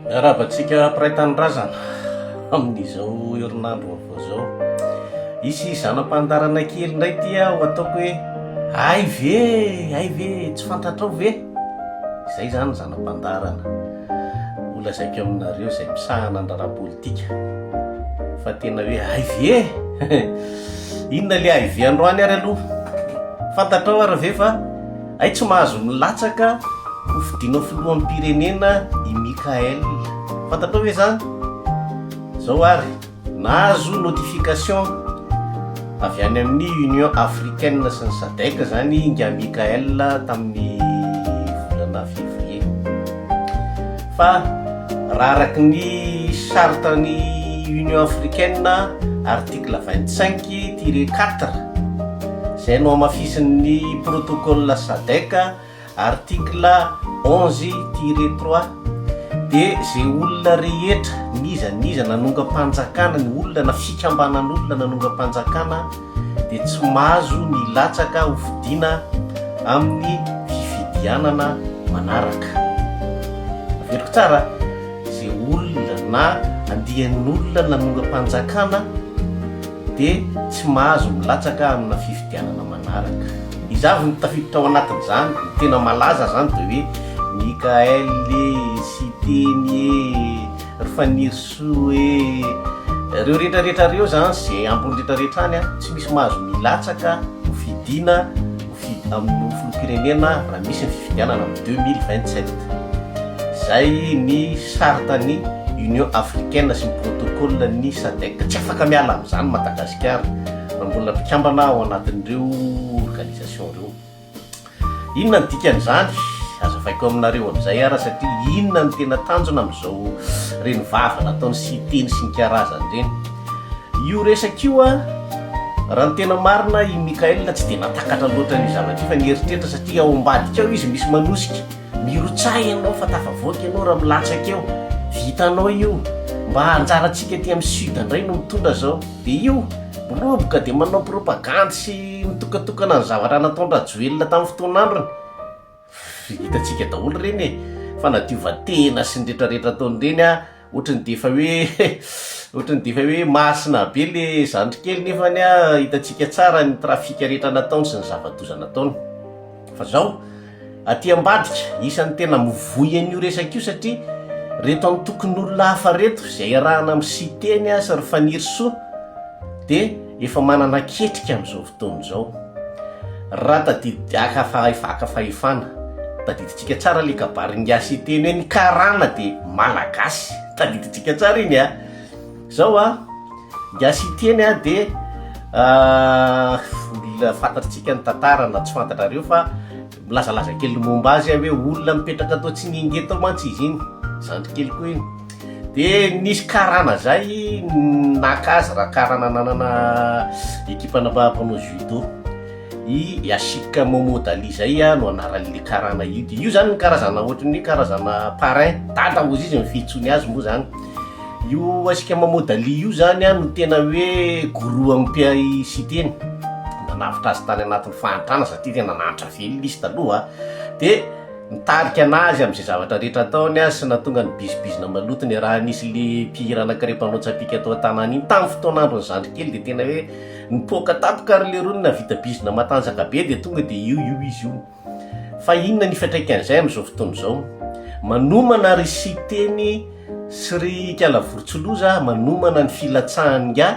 Arabantsika mpiray tanindrazana amin'izao herinandro vaovao zao. Isy zanam-pandarana kely indray ty aho ataoko hoe ay ve tsy fantatrao ve? Izay zany zanam-pandarana olazaiko aminareo izay misahana andrara politika fa tena hoe ay ve inona le ay ve androany ary aloha fantatrao ary ve fa ay tsy mahazo milatsaka hofidiana filohan'ny pirenena i Mikael, fantatrao ve zany? Zao ary nahazo notification avy any amin'ny Union Africaine sy ny SADC zany nga Mikael tamin'ny volana février, fa raha araky ny chartany Union Africaine article 25-4 zay no amafisin'ny protocole SADC article 11-3 de zay olona rehetra niza nanonga-panjakana, ny olona na fikambanan'olona nanonga-panjakana de tsy mahazo nilatsaka hofidiana amin'ny fifidianana manaraka. Averiko tsara, zay olona na andian'olona nanonga-panjakana de tsy mahazo milatsaka amina fifidianana manaraka. Izavy ny tafiditra ao anatin'izany, tena malaza zany de hoe Mikael Siteny Rifanisoe reo rehetrarehetra reo zany zay ambony rehetrarehetra any tsy misy mahazo milatsaka hofidiana amin'ny filoham-pirenena raha misy ny fifidianana amin'ny 2027. Zay ny sartany Union Africaine sy ny protocole ny SADC. Tsy afaka miala amin'izany Madagasikara raha mbola mpikambana ao anatin'ireo organisation reo. Inona ny dikan'izany? Azavaiko aminareo amin'izay ara, satria inona ny tena tanjona amin'izao reny vava nataony Siteny sy ny karazany reny. Io resaka io raha ny tena marina i Mikael tsy de natakatra loatra ny zavatra fa nieritreritra, satria ao ambadika ao izy misy manosika mirotsay ianao fa tafavoaka ianao raha milatsaka eo, vitanao io mba anjarantsika aty amin'ny sud indray no mitondra zao. De io miroboka de manao propagande sy mitokatokana ny zavatra nataony Rajoelina tamin'ny fotoan'androny. Hitantsika daholo reny fa nadiova-tena sy ny rehetrarehetra ataony reny ohatrany defa hoe masina be le zandry kely, nefany hitantsika tsara ny trafika rehetra nataony sy ny zava-doza nataony. Fa zao aty ambadika isan'ny tena mivoy an'io resaka io, satria reto amin'ny tokon'olona hafa reto zay arahana amin'ny Siteny sy Rifanisoa de efa manana ketrika amin'izao fotoana zao. Raha tadidiaka fahefana tadiditsika tsara le kabaringa Siteny hoe ny karana de malagasy, tadiditsika tsara iny zao nga Siteny de fantatritsika ny tantara na tsy fantatrareo fa milazalaza kely momba azy hoe olona mipetraka atao tsy ningeto mantsy izy iny, zandry kely koa iny. De nisy karana zay nakazy raha karana nanana ekipana mpanao judo i Yashika Momodali zay no anaran'le karana io. De io zany ny karazana ohatran'ny karazana parrain dada ozy izy mifitsony azy moa zany. Io Yashika Momodali io zany no tena hoe goroa amin'ny Siteny, nanavitra azy tany anatin'ny fahantrana satria tena nanitra velona izy taloha. De nitarika anazy amin'izay zavatra rehetra ataony sy natonga ny bizibizina malotony raha nisy le mpihira anankiray mpanao tsapika atao an-tanany iny tamin'ny fotoan'androny zandry kely, de tena hoe nipoka tapoka ary le rony navita bizina matanjaka be de tonga de io izy io. Fa inona ny fiantraikan'izay amin'izao fotoana zao? Manomana ry Siteny sy ry Kalavoritsoloza manomana ny filatsahany nga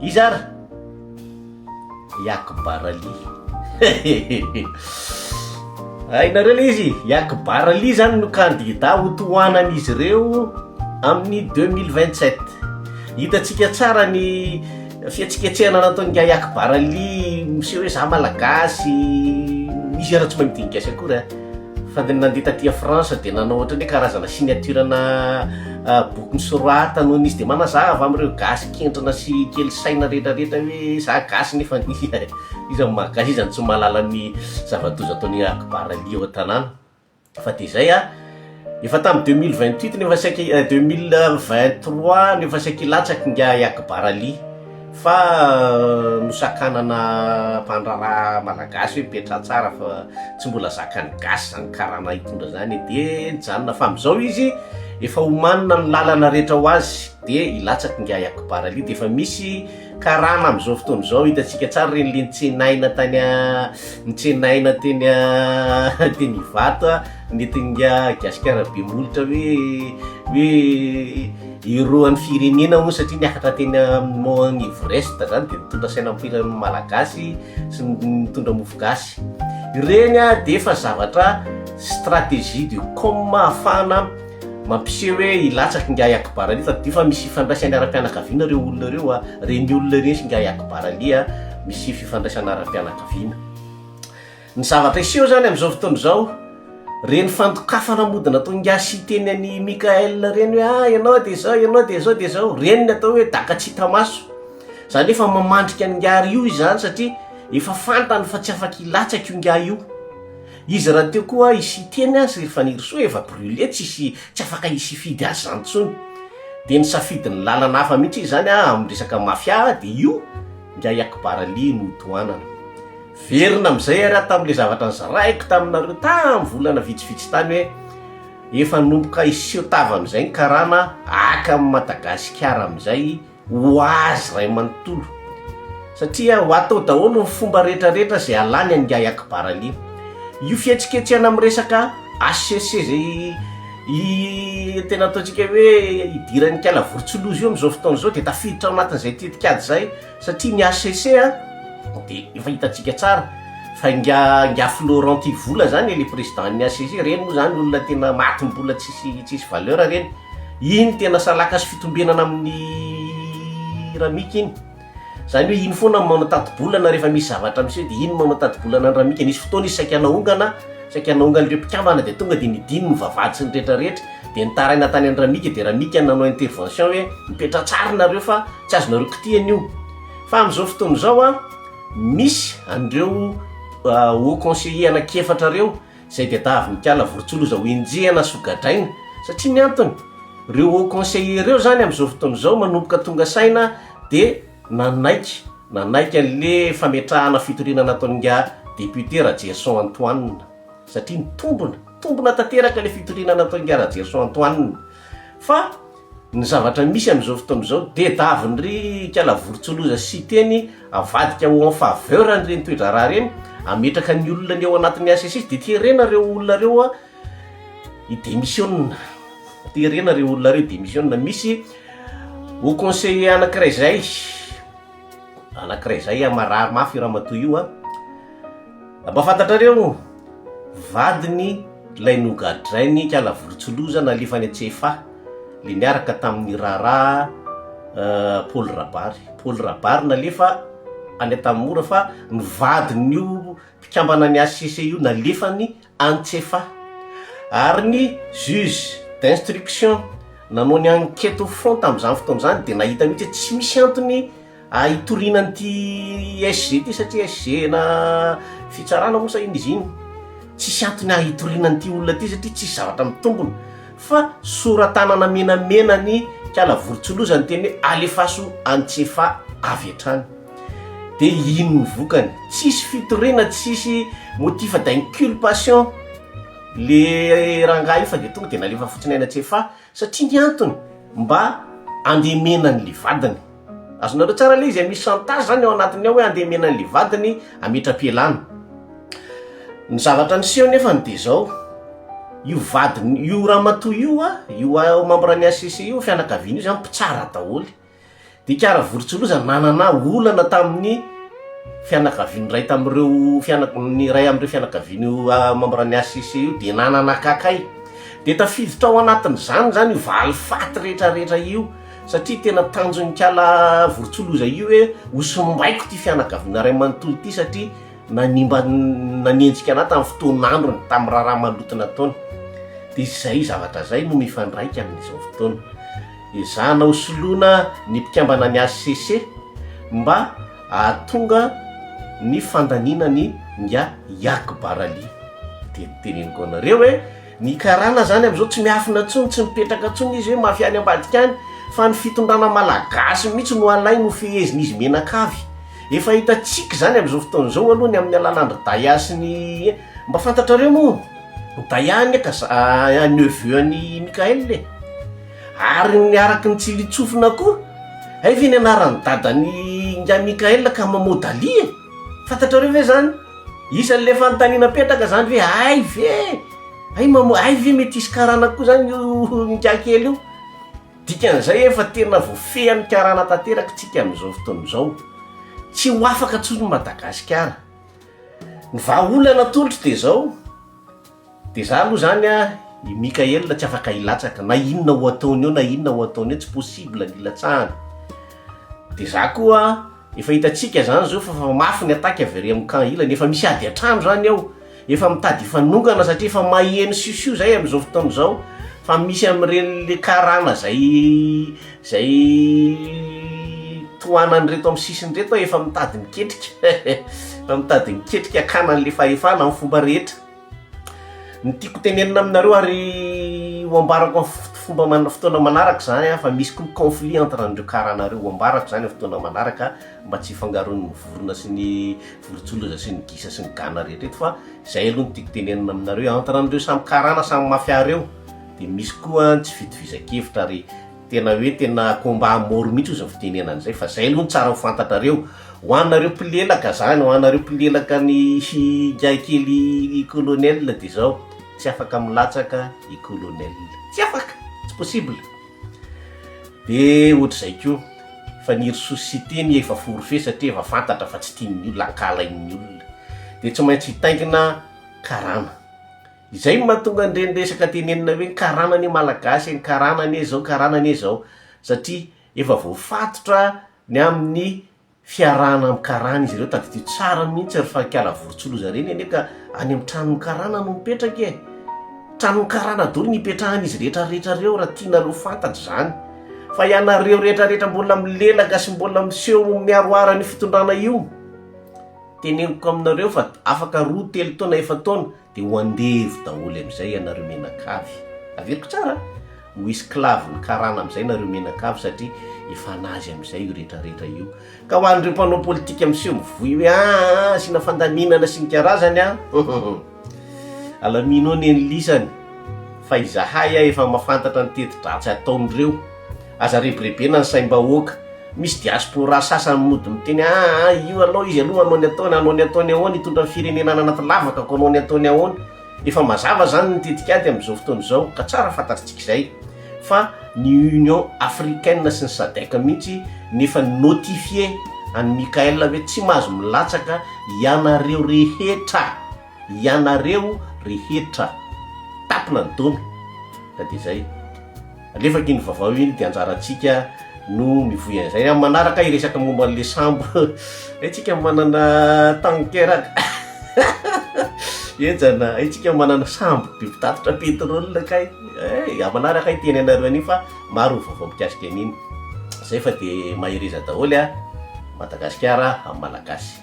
izara Yakbarali. Hainareo le izy Yakbarali zany no kandida hotohanan'izy ireo amin'ny 2027. Hitantsika tsara ny fihetsiketsehana nataony nga Yakbarali, misy hoe za malagasy, izy ara tsy mahay midinika akory fa de nandeha taty France de nanao ohatrany hoe karazana signaturana boky misoratana noho izy de manazava amin'ireo gasy kentrana sy kely saina rehetrarehetra hoe za gasy nefa izy amin'ny malagasy izy tsy mahalala ny zava-doza ataony Yakbarali ao an-tanàna. Fa de zay efa tamin'ny 2028 nefa saika 2023 nefa saika ilatsaky nga Yakbarali fa nosakanana mpandrara malagasy hoe petra tsara fa tsy mbola zakany gasy zany karana hitondra zany. De janona fa am'izao izy efa homanina ny lalana rehetra ho azy dia ilatsaky nga Akbaraly dia efa misy karana amin'izao fotoana izao hitantsika tsara reny le nitsenaina nitsenaina teny teny Ivato nentinga gasikara be molotra hoe ireo an'ny firenena moa satria niakatra teny Mont Everest zany dia nitondra sainam-pirenena malagasy sy nitondra mofogasy ireny dia efa zavatra stratégie de comment ahafahana mampiseho hoe ilatsaky nga Akbaraly fa dia efa misy fifandraisany ara-pianakaviana reo olona reo reny olona reny sy nga Akbaraly misy fifandraisana ara-pianakaviana. Ny zavatra iseho zany amin'izao fotoana izao reny fandokafana mody natao nga sy teny any Mikael reny hoe ianao dia zao ianao dia zao dia zao reny natao hoe daka tsy hita maso zany efa mamandrika ny ngary io izany satria efa fantany fa tsy afaka ilatsaky io nga io izy raha teo koa isy teny azy rehefa nirysoa efa brûlé tsy afaka isy fidy azy zany tsony dia ny safidy ny lalana hafa mihitsy izy zany amin'ny resaka mafia dia io nga Akbaraly no toanana verina amin'izay ary tamin'ilay zavatra nyzaraiko taminareo tamin'ny volana vitsivitsy tany hoe efa nomboka iseho tava amin'izay ny karana aka amin'ny Madagasikara amin'izay ho azy ray manontolo satria ho atao daholo ny fomba rehetrarehetra zay alany any nga Akbaraly io fihetsiketsehana amin'ny resaka HCC zay tena ataontsika hoe idiran'ny kala vorotsiloza io amin'izao fotoana izao dia tafiditra ao anatin'izay tetikady zay satria ny HCC dia efa hitantsika tsara fa nga Florent Tivola zany le président ny HCC reny moa zany olona tena matim-bola tsisy valeur reny iny tena salaka sy fitombenana amin'ny ramika iny zany hoe iny foana manao tati-bolana rehefa misy zavatra misy dia iny manao tati-bolana ny ramika nisy fotoana izy saika naongana ireo mpikambana dia tonga dia nidiny ny vavady sy ny rehetrarehetra dia nitaraina tany any ramika dia ramika nanao intervention hoe mipetra tsara nareo fa tsy azonareo kitihana io fa amin'izao fotoana izao misy an'ireo haut conseiller anakiefatra reo izay dia tavy mikala vorotsiloza ho enjehana sogadraina satria ny antony reo haut conseiller reo zany amin'izao fotoana izao manomboka tonga saina dia nanaiky an'le fametrahana fitorinana nataony nga député Radjerson Antoine satria tombona tanteraka le fitorinana nataony nga Radjerson Antoine fa ny zavatra misy amin'izao fotoana izao dia daviny ry kala vorotsiloza sy teny avadika ho en faveur an'ireny toedraraha reny ametraka ny olona ny ao anatin'ny HCC dia terena reo olona reo idémissionna terena reo olona reo démissionna misy ho conseiller anankiray zay marary mafy ramatoa io mba fantatrareo vadiny lay nogadrainy kala vorotsiloza nalefany antsefa le niaraka tamin'ny raharaha Paul Rabary nalefa any tamin'ny mora fa ny vadin'io mpikambana ny HCC io nalefany antsefa ary ny juge d'instruction nanao ny enquête au fond tamin'izany fotoana zany dia nahita mihitsy tsy misy antony hitorinan'ity SG ty satria SG na fitsarana moa sa iny izy iny tsisy antony hitorinan'ity olona ty satria tsisy zavatra mitombony fa soratanana menamena ny kala vorotsiloza ny teny hoe alefaso antsefa avy hatrany dia ino ny vokany tsisy fitorena tsisy motif d'inculpation le rangahy io fa dia tonga dia nalefa fotsiny aina antsefa satria ny antony mba andemenan'le vadiny azonareo tsara le izy misy chantage zany ao anatiny ao hoe andemenan'le vadiny ametra-pialana ny zavatra niseho nefa ny dia zao io vadiny io ramatoa io membre ny HCC io fianakaviana io zany mpitsara daholy dia kara vorotsiloza nanana olana tamin'ny fianakaviany ray tamin'ireo ny ray amin'ireo fianakaviana membre ny HCC io dia nanana kakay dia tafiditra ao anatin'izany io valifaty rehetrarehetra io satria tena tanjon'ny kala vorotsiloza io hoe hosombaiko ty fianakaviana ray manontolo ty satria nanenjika anahy tamin'ny fotoan'androny tamin'ny raharaha maloto nataony dia izay zavatra zay no mifandraika amin'izao fotoana izana hosoloana ny mpikambana ny HCC mba ahatonga ny fandaninany nga Akbaraly dia teneniko anareo hoe ny karana zany amin'izao tsy miafina tsony tsy mipetraka tsony izy hoe mafia any ambadika any fa ny fitondrana malagasy mihitsy no alay no fihezin'izy menakavy efa hitatsika zany amin'izao fotoana izao aloha ny amin'ny alanandro Daya sy ny mba fantatrareo moa Daya ny neveu any Mikael ary niaraky ny tsilitsofina koa ay ve ny anarany dadany nga Mikaela ka mamodalia fantatrareo ve zany isan'le fanontaniana petraka zany ve ay ve mety isy karana koa zany io nikakely io dikan'izay efa tena voafehan'ny karana tanteraky tsika amin'izao fotoan'izao tsy ho afaka tsony Madagasikara ny vahaolana tolotro de zao de za aloha zany i Mikaela tsy afaka hilatsaka na inona ho ataony eo na inona ho ataony eo tsy possible ny ilatsahany de za koa efa hitatsika zany zao fa mafy ny ataky avery amin'ny camp ilany efa misy ady atrano zany ao efa mitady fanongana satria efa maheno siosio zay amin'izao fotoana zao fa misy amin'ireny karana zay tohanan'reto amin'ny sisiny reto efa mitady miketrika fa mitady miketrika akanan'le fahefana amin'ny fomba rehetra ny tiako tenenina aminareo ary ho ambarako fomba fotoana manaraka zany fa misy koa conflit entre andreo karanareo ho ambarako zany fotoana manaraka mba tsy fangaron'ny vorona sy ny vorontsoloza sy ny gisa sy ny gana rehetra eto fa zay aloha ny tiako tenenina aminareo entre andreo samy karana samy mafiareo de misy koa tsy fitovizan-kevitra ary tena hoe tena combat mort mihitsy ozy ny fitenenan'izay fa zay aloha ny tsara ho fantatrareo ho anareo mpilelaka zany ho anareo mpilelaka ny gaikely colonel de zao tsy afaka milatsaka i colonel tsy afaka tsy possible de ohatr'izay koa fa niry société ny efa forfait satria efa fantatra fa tsy tian'ny olona ankalain'ny olona de tsy maintsy hitaingina karana izay mahatonga ndrendresaka tenenina hoe karana ny malagasy ny karana ny zao satria efa voafatotra ny amin'ny fiarahana amin'ny karana izy ireo tadidio tsara mihitsy ry fankala vorontsoloza reny ane ka any amin'ny tranon'ny karana no mipetraka tranon'ny karana dolo nipetrahany izy rehetrarehetrareo raha tianareo fantatra zany fa ianareo rehetrarehetra mbola milelaka sy mbola miseho miaroara ny fitondrana io teneniko aminareo fa afaka 2-3 taona efa taona de ho andevy daholo amin'izay ianareo menakavy averiko tsara ho esclave ny karana amin'izay nareo menakavy satria efa nazy amin'izay io rehetrarehetra io ka ho an'ireo mpanao politika miseho mivoy hoe sina fandaminana sy ny karazany alamino ny enlisany fa izahay efa mafantatra ny teti-dratsy ataon'ireo aza rebirebena ny saim-bahoaka misy diaspora sasany mody miteny io aloha izy aloha anao ny ataony ahoany hitondra ny firenenana anaty lavaka ko anao ny ataony ahoany efa mazava zany ny tetikady amin'izao fotoana izao ka tsara fantatritsika izay fa ny Union africaine sy ny SADC mihitsy nefa notifie any Mikaela hoe tsy mahazo milatsaka ianareo rehetra tapina ny taona ka de zay alefaka iny vavao iny de anjaratsika no mivoy an'izay manaraka iresaka momba an'le sambo aitsika manana tankeraka ejana aitsika manana sambo be mpitatotra petrolina kay manaraka iteny anareo an'iny fa maro vavao mikasika an'iny zay fa de mahireza daholo Madagasikara amin'ny malagasy